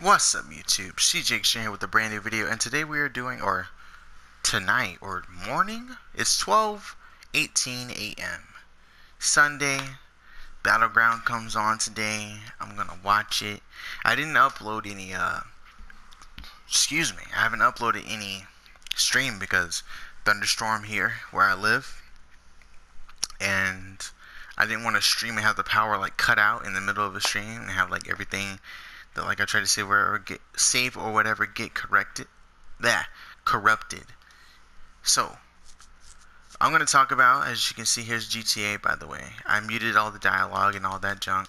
What's up YouTube? CJ Exchange here with a brand new video, and today we are doing, or tonight, or morning, it's 12:18 a.m. Sunday. Battleground comes on today. I'm gonna watch it. I didn't upload any, I haven't uploaded any stream because thunderstorm here where I live, and I didn't want to stream and have the power like cut out in the middle of a stream and have like everything that like I try to say where get save or whatever get corrupted. So I'm gonna talk about, as you can see, here's GTA. By the way, I muted all the dialogue and all that junk,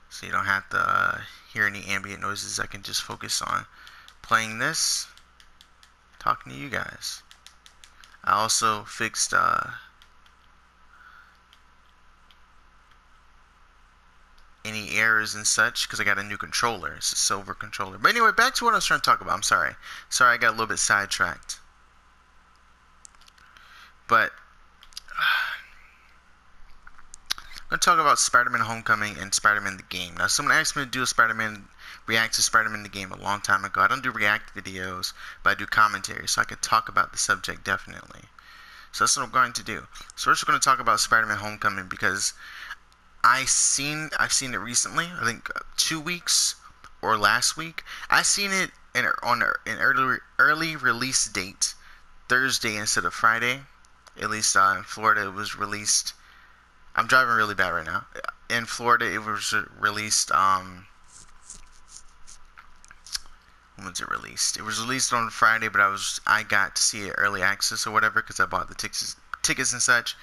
so you don't have to hear any ambient noises. I can just focus on playing this, talking to you guys. I also fixed any errors and such because I got a new controller. It's a silver controller. But anyway, back to what I was trying to talk about. I'm sorry. I got a little bit sidetracked. But I'm going to talk about Spider-Man Homecoming and Spider-Man the game. Now, someone asked me to do a react to Spider-Man the game a long time ago. I don't do react videos, but I do commentary, so I can talk about the subject definitely. So that's what I'm going to do. So we're just going to talk about Spider-Man Homecoming because I've seen it recently. I think 2 weeks or last week. I seen it on an early release date, Thursday instead of Friday. At least in Florida, it was released. I'm driving really bad right now. In Florida, it was released. When was it released? It was released on Friday, but I got to see it early access or whatever because I bought the tickets and such.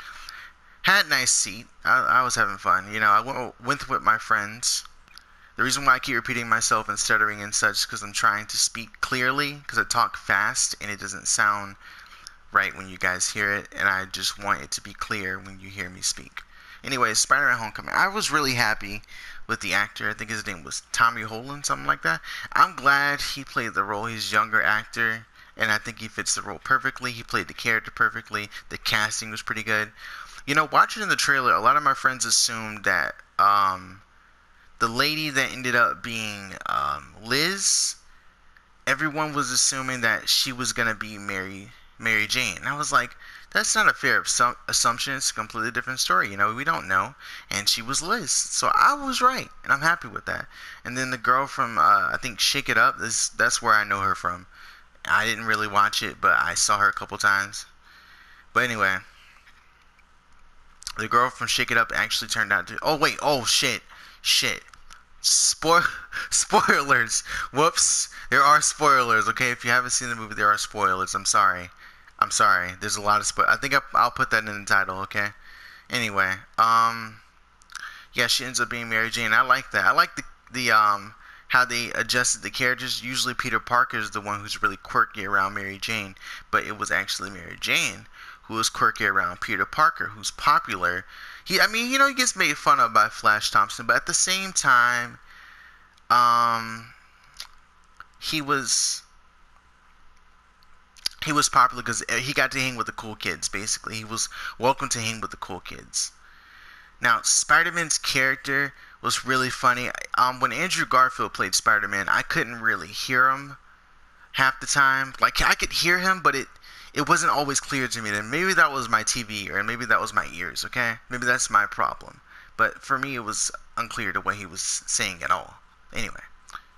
Had a nice seat. I was having fun. You know, I went with my friends. The reason why I keep repeating myself and stuttering and such is because I'm trying to speak clearly, because I talk fast and it doesn't sound right when you guys hear it, and I just want it to be clear when you hear me speak. Anyway, Spider-Man Homecoming. I was really happy with the actor. I think his name was Tommy Holland, something like that. I'm glad he played the role. He's a younger actor, and I think he fits the role perfectly. He played the character perfectly. The casting was pretty good. You know, watching the trailer, a lot of my friends assumed that the lady that ended up being Liz, everyone was assuming that she was going to be Mary Jane. And I was like, that's not a fair assumption. It's a completely different story. You know, we don't know. And she was Liz. So I was right, and I'm happy with that. And then the girl from, I think, Shake It Up, that's where I know her from. I didn't really watch it, but I saw her a couple times. But anyway, the girl from Shake It Up actually turned out to... Oh, wait. Oh, shit. Spoilers. Whoops. There are spoilers, okay? If you haven't seen the movie, there are spoilers. I'm sorry. There's a lot of spoilers. I think I'll put that in the title, okay? Anyway, yeah, she ends up being Mary Jane. I like that. I like the how they adjusted the characters. Usually Peter Parker is the one who's really quirky around Mary Jane, but it was actually Mary Jane who was quirky around Peter Parker, who's popular. He gets made fun of by Flash Thompson, but at the same time, he was popular because he got to hang with the cool kids. Basically, he was welcome to hang with the cool kids. Now, Spider-Man's character was really funny. When Andrew Garfield played Spider-Man, I couldn't really hear him half the time. Like, I could hear him, but it wasn't always clear to me. And maybe that was my TV, or maybe that was my ears, okay? Maybe that's my problem. But for me, it was unclear to what he was saying at all. Anyway,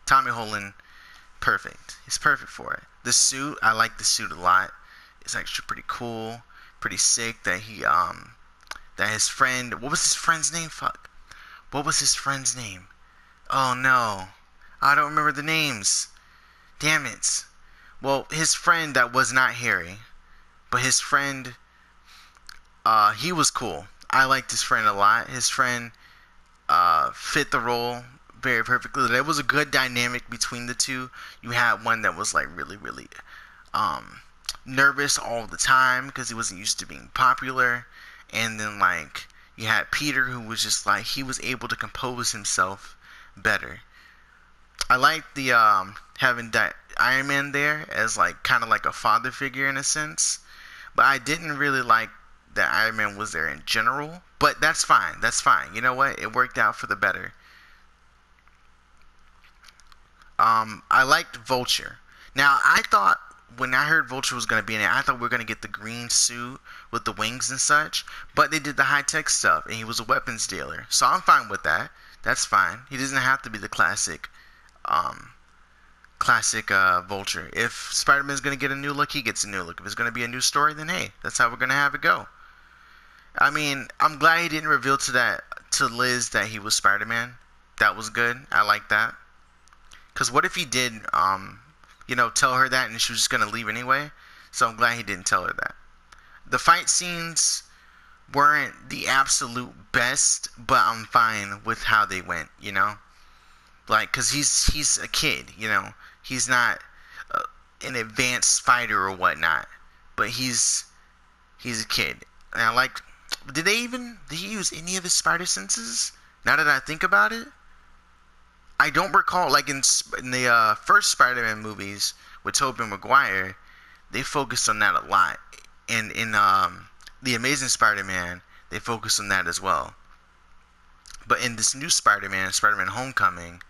Tommy Holland, perfect. He's perfect for it. The suit, I like the suit a lot. It's actually pretty cool, pretty sick that that his friend, what was his friend's name? What was his friend's name? Oh no, I don't remember the names. Damn it. Well, his friend that was not Harry, but his friend, he was cool. I liked his friend a lot. His friend fit the role very perfectly. There was a good dynamic between the two. You had one that was like really nervous all the time because he wasn't used to being popular, and then like you had Peter, who was just like, he was able to compose himself better. I liked the having that Iron Man there as like kind of like a father figure in a sense, but I didn't really like that Iron Man was there in general. But that's fine. You know what? It worked out for the better. I liked Vulture. Now, I thought when I heard Vulture was gonna be in it, I thought we were gonna get the green suit with the wings and such. But they did the high tech stuff, and he was a weapons dealer, so I'm fine with that. That's fine. He doesn't have to be the um, classic Vulture. If Spider-Man's gonna get a new look, he gets a new look. If it's gonna be a new story, then hey, that's how we're gonna have it go. I mean, I'm glad he didn't reveal to Liz that he was Spider-Man. That was good. I like that. Cause what if he did, tell her that and she was just gonna leave anyway? So I'm glad he didn't tell her that. The fight scenes weren't the absolute best, but I'm fine with how they went. Like, cause he's a kid. He's not an advanced fighter or whatnot, but he's a kid. And I like. Did he use any of his spider senses? Now that I think about it, I don't recall. Like in the first Spider-Man movies with Tobey Maguire, they focused on that a lot, and in the Amazing Spider-Man, they focused on that as well. But in this new Spider-Man, Spider-Man Homecoming,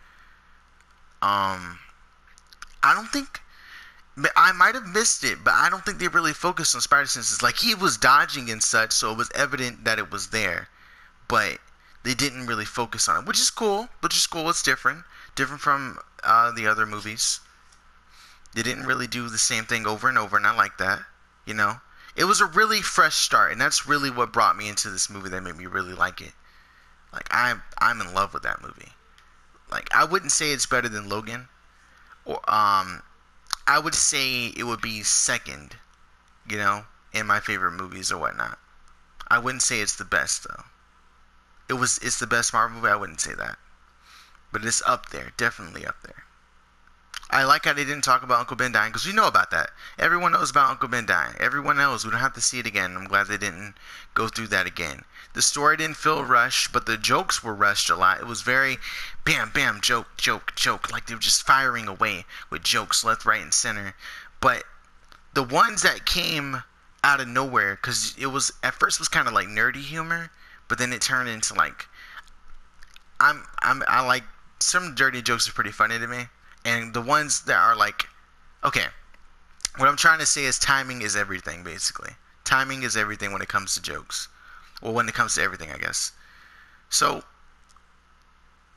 I don't think. I might have missed it, but I don't think they really focused on spider senses. Like, he was dodging and such, so it was evident that it was there. But they didn't really focus on it, which is cool. It's different. Different from the other movies. They didn't really do the same thing over and over, and I like that. It was a really fresh start, and that's really what brought me into this movie that made me really like it. Like, I'm in love with that movie. Like, I wouldn't say it's better than Logan, or I would say it would be second, in my favorite movies or whatnot. I wouldn't say it's the best though. It's the best Marvel movie. I wouldn't say that, but it's up there, definitely up there. I like how they didn't talk about Uncle Ben dying, because we know about that. Everyone knows about Uncle Ben dying. Everyone knows. We don't have to see it again. I'm glad they didn't go through that again. The story didn't feel rushed, but the jokes were rushed a lot. It was very bam, bam, joke, joke, joke. Like they were just firing away with jokes left, right, and center. But the ones that came out of nowhere, because it was at first it was kind of like nerdy humor, but then it turned into like I like some dirty jokes are pretty funny to me, and the ones that are like, okay, what I'm trying to say is timing is everything. Basically, timing is everything when it comes to jokes. Well, when it comes to everything, I guess. So,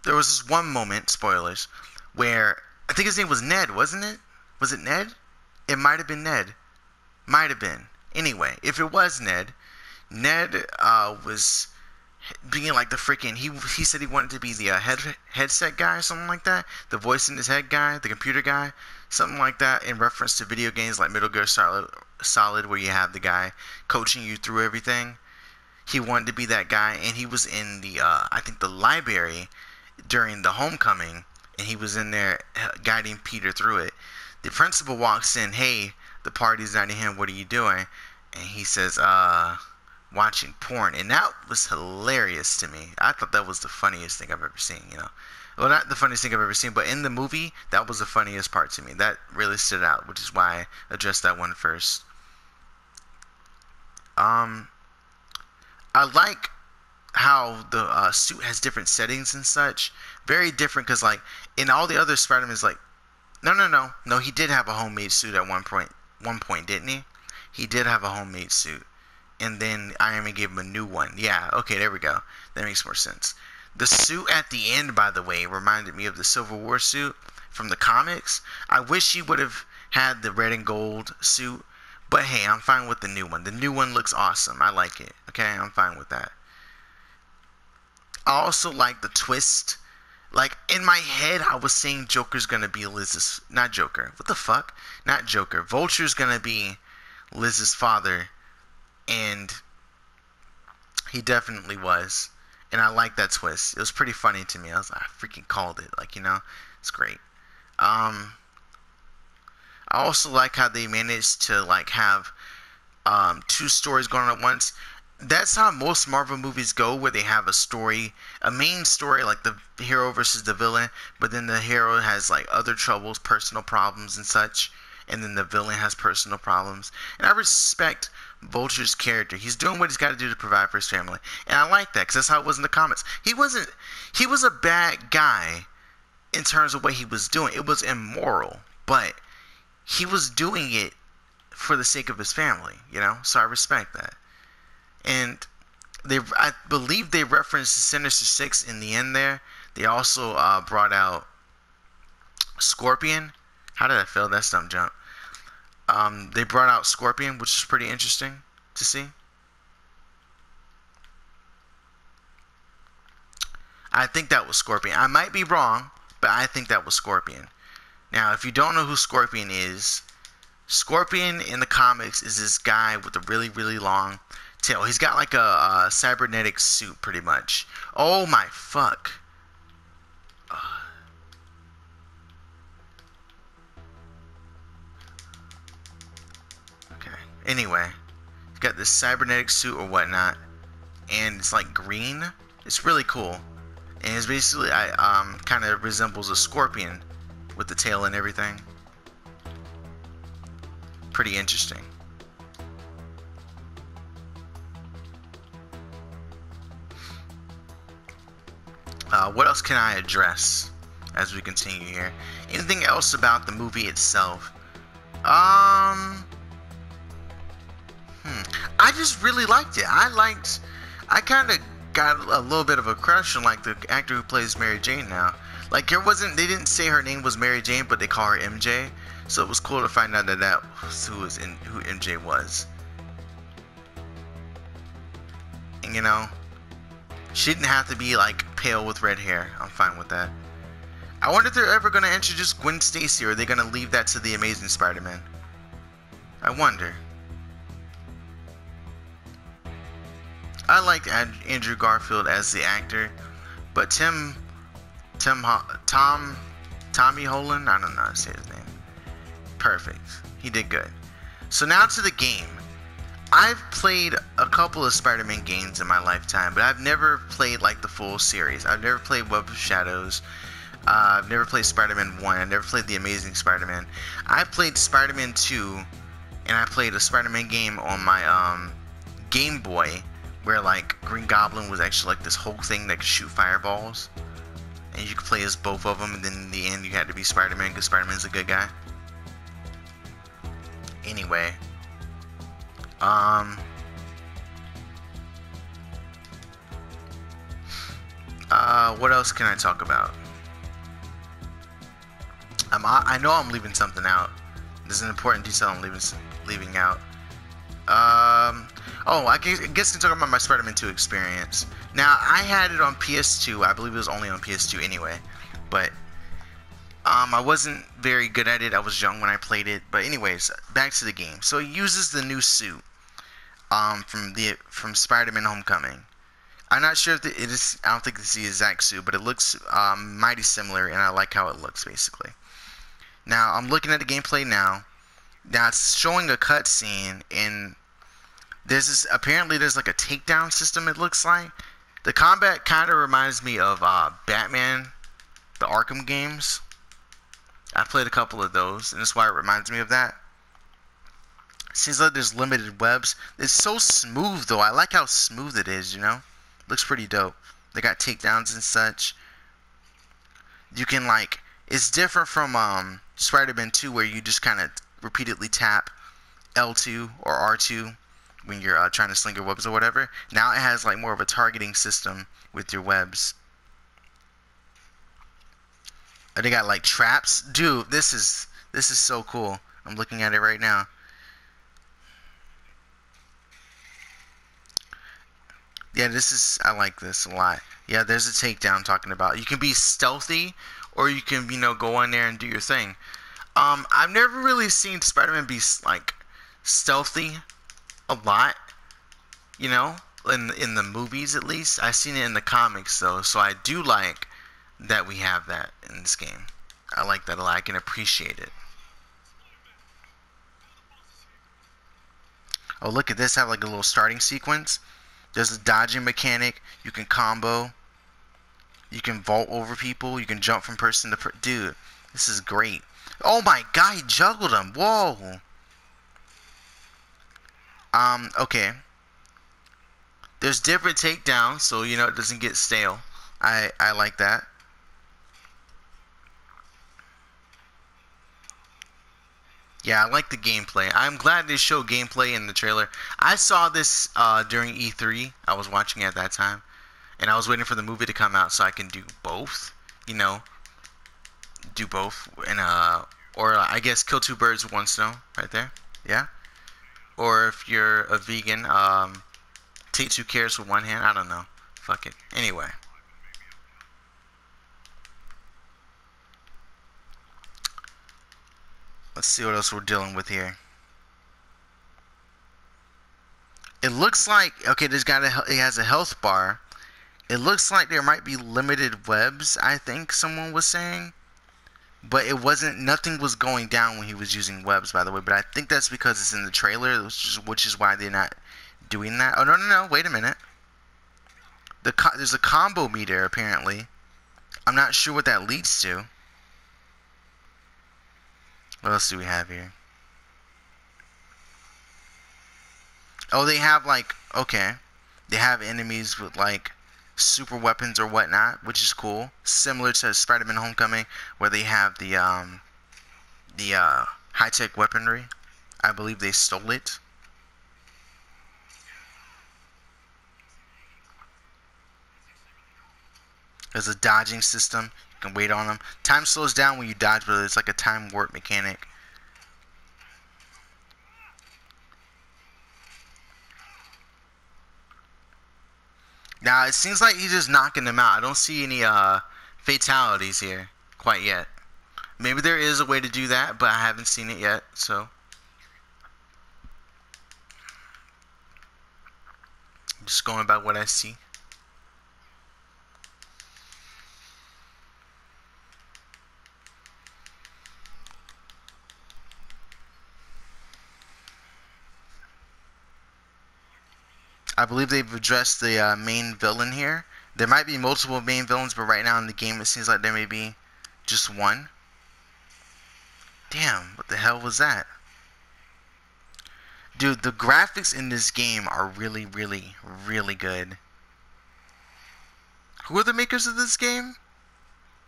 there was this one moment, spoilers, where, I think his name was Ned, wasn't it? Was it Ned? It might have been Ned. Might have been. Anyway, if it was Ned, Ned was being like the freaking, he said he wanted to be the headset guy or something like that. The voice in his head guy, the computer guy, something like that, in reference to video games like Metal Gear Solid, where you have the guy coaching you through everything. He wanted to be that guy, and he was in the, I think the library during the homecoming, and he was in there guiding Peter through it. The principal walks in, hey, the party's not in here, what are you doing? And he says, watching porn. And that was hilarious to me. I thought that was the funniest thing I've ever seen, Well, not the funniest thing I've ever seen, but in the movie, that was the funniest part to me. That really stood out, which is why I addressed that one first. I like how the suit has different settings and such. Very different, because like in all the other Spider-Man's, like no, he did have a homemade suit at one point, didn't he? He did have a homemade suit, and then Iron Man gave him a new one. Yeah, okay, there we go. That makes more sense. The suit at the end, by the way, reminded me of the Civil War suit from the comics. I wish he would have had the red and gold suit. But hey, I'm fine with the new one. The new one looks awesome. I like it. Okay, I'm fine with that. I also like the twist. Like, in my head, I was saying Joker's gonna be Liz's... Not Joker. What the fuck? Not Joker. Vulture's gonna be Liz's father. And he definitely was. And I like that twist. It was pretty funny to me. I freaking called it. Like, it's great. I also like how they managed to like have two stories going on at once. That's how most Marvel movies go, where they have a main story, like the hero versus the villain, but then the hero has like other troubles, personal problems and such, and then the villain has personal problems. And I respect Vulture's character. He's doing what he's got to do to provide for his family, and I like that, because that's how it was in the comics. He was a bad guy in terms of what he was doing. It was immoral, but he was doing it for the sake of his family, you know? So I respect that. And I believe they referenced Sinister Six in the end there. They also brought out Scorpion. How did I fail that stump jump? They brought out Scorpion, which is pretty interesting to see. I think that was Scorpion. I might be wrong, but I think that was Scorpion. Now, if you don't know who Scorpion is, Scorpion in the comics is this guy with a really, really long tail. He's got like a cybernetic suit, pretty much. Oh my fuck. Okay. Anyway, he's got this cybernetic suit or whatnot, and it's like green. It's really cool. And it's basically, kind of resembles a scorpion with the tail and everything. Pretty interesting. What else can I address as we continue here? Anything else about the movie itself? I just really liked it. I kind of got a little bit of a crush on like the actor who plays Mary Jane now. Like they didn't say her name was Mary Jane, but they call her MJ. So it was cool to find out that was who MJ was. And you know, she didn't have to be like pale with red hair. I'm fine with that. I wonder if they're ever gonna introduce Gwen Stacy, or are they gonna leave that to the Amazing Spider-Man? I wonder. I liked Andrew Garfield as the actor, but Tommy Holland, I don't know how to say his name. Perfect. He did good. So now to the game. I've played a couple of Spider-Man games in my lifetime, but I've never played like the full series. I've never played Web of Shadows. I've never played Spider-Man 1. I've never played The Amazing Spider-Man. I played Spider-Man 2, and I played a Spider-Man game on my Game Boy, where like Green Goblin was actually like this whole thing that could shoot fireballs, and you could play as both of them, and then in the end you had to be Spider-Man because Spider-Man's a good guy. Anyway, what else can I talk about? I know I'm leaving something out. There's an important detail I'm leaving out. I guess I can talk about my Spider-Man 2 experience. Now, I had it on PS2. I believe it was only on PS2 anyway. But, I wasn't very good at it. I was young when I played it. But anyways, back to the game. So, it uses the new suit, from Spider-Man Homecoming. I'm not sure if it is, I don't think it's the exact suit, but it looks, mighty similar, and I like how it looks, basically. Now, I'm looking at the gameplay now. Now, it's showing a cutscene, and apparently there's like a takedown system, it looks like. The combat kind of reminds me of Batman, the Arkham games. I played a couple of those, and that's why it reminds me of that. Seems like there's limited webs. It's so smooth, though. I like how smooth it is, you know? Looks pretty dope. They got takedowns and such. You can, like, it's different from Spider-Man 2, where you just kind of repeatedly tap L2 or R2 when you're trying to sling your webs or whatever. Now it has like more of a targeting system with your webs. They got like traps. Dude, this is so cool. I'm looking at it right now. Yeah, I like this a lot. Yeah, there's a takedown I'm talking about. You can be stealthy, or you can, go in there and do your thing. I've never really seen Spider-Man be like stealthy a lot, in the movies at least. I've seen it in the comics though, so I do like that we have that in this game. I like that a lot. I can appreciate it. Oh, look at this. I have like a little starting sequence. There's a dodging mechanic. You can combo. You can vault over people. You can jump from person to person. Dude, this is great. Oh my god, he juggled him. Whoa. Okay. There's different takedowns, so it doesn't get stale. I like that. Yeah, I like the gameplay. I'm glad they show gameplay in the trailer. I saw this during E3. I was watching it at that time, and I was waiting for the movie to come out so I can do both. You know, do both, and or I guess kill two birds with one stone right there. Yeah. Or if you're a vegan, take two carrots with one hand. I don't know. Fuck it. Anyway. Let's see what else we're dealing with here. It looks like okay. It has a health bar. It looks like there might be limited webs. I think someone was saying, but it wasn't. Nothing was going down when he was using webs, by the way. But I think that's because it's in the trailer, which is why they're not doing that. Oh no! Wait a minute. There's a combo meter apparently. I'm not sure what that leads to. What else do we have here? Oh, they have like okay. They have enemies with like super weapons or whatnot, which is cool. Similar to Spiderman Homecoming, where they have the high-tech weaponry. I believe they stole it. There's a dodging system. You can wait on them. Time slows down when you dodge, but it's like a time warp mechanic. Now, it seems like he's just knocking them out. I don't see any fatalities here quite yet. Maybe there is a way to do that, but I haven't seen it yet, so. Just going by what I see. I believe they've addressed the main villain here. There might be multiple main villains, but right now in the game it seems like there may be just one. Damn, what the hell was that? Dude, the graphics in this game are really, really, really good. Who are the makers of this game?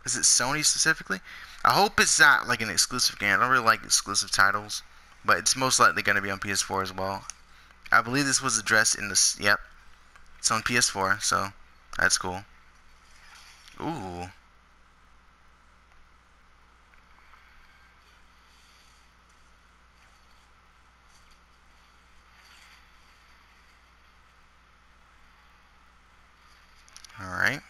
Is it Sony specifically? I hope it's not like an exclusive game. I don't really like exclusive titles, but it's most likely going to be on PS4 as well. I believe this was addressed in this. Yep, it's on PS4, so that's cool. Ooh. Alright.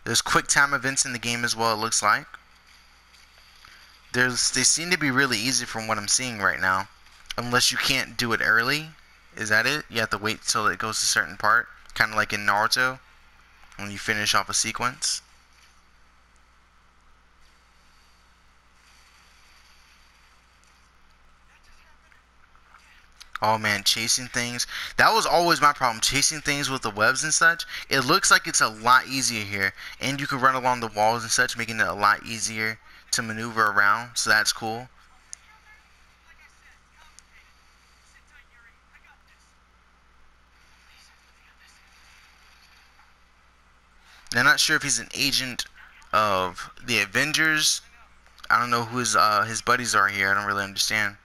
There's quick time events in the game as well, it looks like. They seem to be really easy from what I'm seeing right now. Unless you can't do it early. Is that it? You have to wait till it goes to a certain part. Kind of like in Naruto. When you finish off a sequence. Oh man, chasing things. That was always my problem. Chasing things with the webs and such. It looks like it's a lot easier here. And you can run along the walls and such, making it a lot easier to maneuver around. So that's cool. I'm not sure if he's an agent of the Avengers. I don't know who his buddies are here. I don't really understand.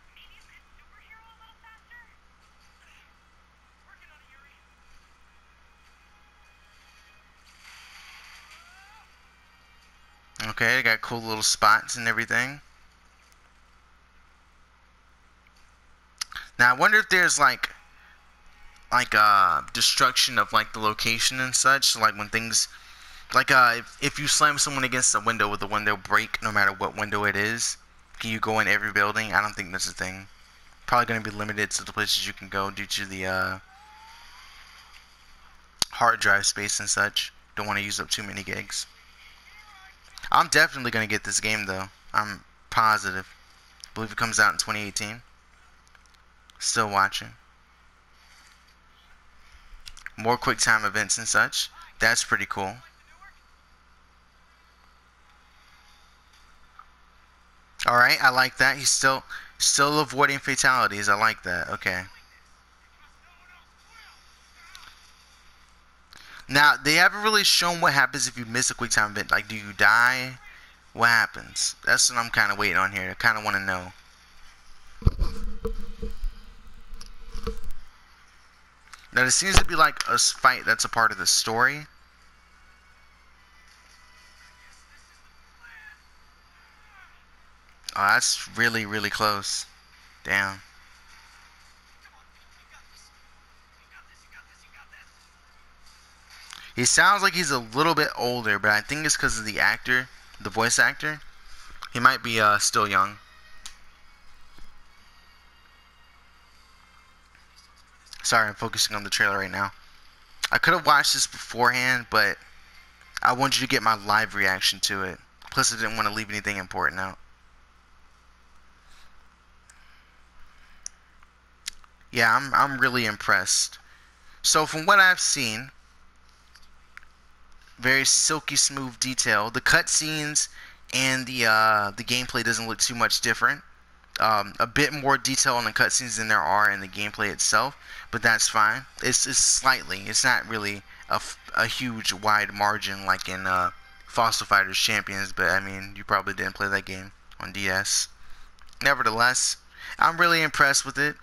Okay, they got cool little spots and everything. Now I wonder if there's like destruction of like the location and such. So, like when things like if you slam someone against a window, with the window break no matter what window it is? Can you go in every building? I don't think that's a thing. Probably going to be limited to the places you can go due to the hard drive space and such. Don't want to use up too many gigs. I'm definitely going to get this game though. I'm positive. I believe it comes out in 2018. Still watching. More quick time events and such. That's pretty cool. Alright, I like that. He's still avoiding fatalities. I like that. Okay. Now, they haven't really shown what happens if you miss a quick time event. Like, do you die? What happens? That's what I'm kind of waiting on here. I kind of want to know. Now, it seems to be like a fight that's a part of the story. Oh, that's really, really close. Damn. He sounds like he's a little bit older, but I think it's because of the actor, the voice actor. He might be still young. Sorry, I'm focusing on the trailer right now. I could have watched this beforehand, but I wanted you to get my live reaction to it. Plus, I didn't want to leave anything important out. Yeah, I'm really impressed. So from what I've seen, very silky smooth detail. The cutscenes and the gameplay doesn't look too much different. A bit more detail on the cutscenes than there are in the gameplay itself, but that's fine. It's slightly. It's not really a huge wide margin like in Fossil Fighters Champions, but I mean, you probably didn't play that game on DS. Nevertheless, I'm really impressed with it.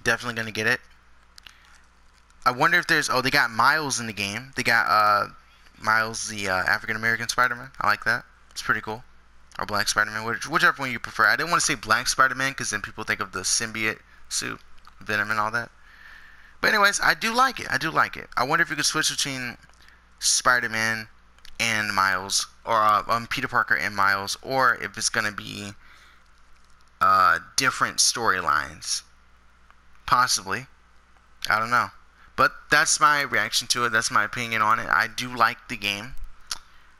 Definitely gonna get it. I wonder if there's... Oh, they got Miles in the game. They got Miles, the African American Spider-Man. I like that. It's pretty cool. Or Black Spider-Man, whichever one you prefer. I didn't want to say Black Spider-Man because then people think of the symbiote suit, Venom and all that. But anyways, I do like it. I do like it. I wonder if you could switch between Spider-Man and Miles, or Peter Parker and Miles, or if it's gonna be different storylines. Possibly. I don't know. But that's my reaction to it. That's my opinion on it. I do like the game.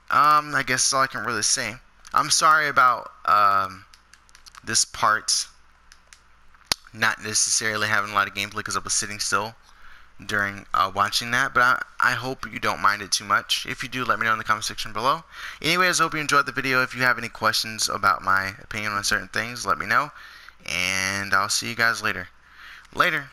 I guess that's all I can really say. I'm sorry about this part not necessarily having a lot of gameplay because I was sitting still during watching that, but I hope you don't mind it too much. If you do, let me know in the comment section below. Anyways, I hope you enjoyed the video. If you have any questions about my opinion on certain things, let me know, and I'll see you guys later. Later.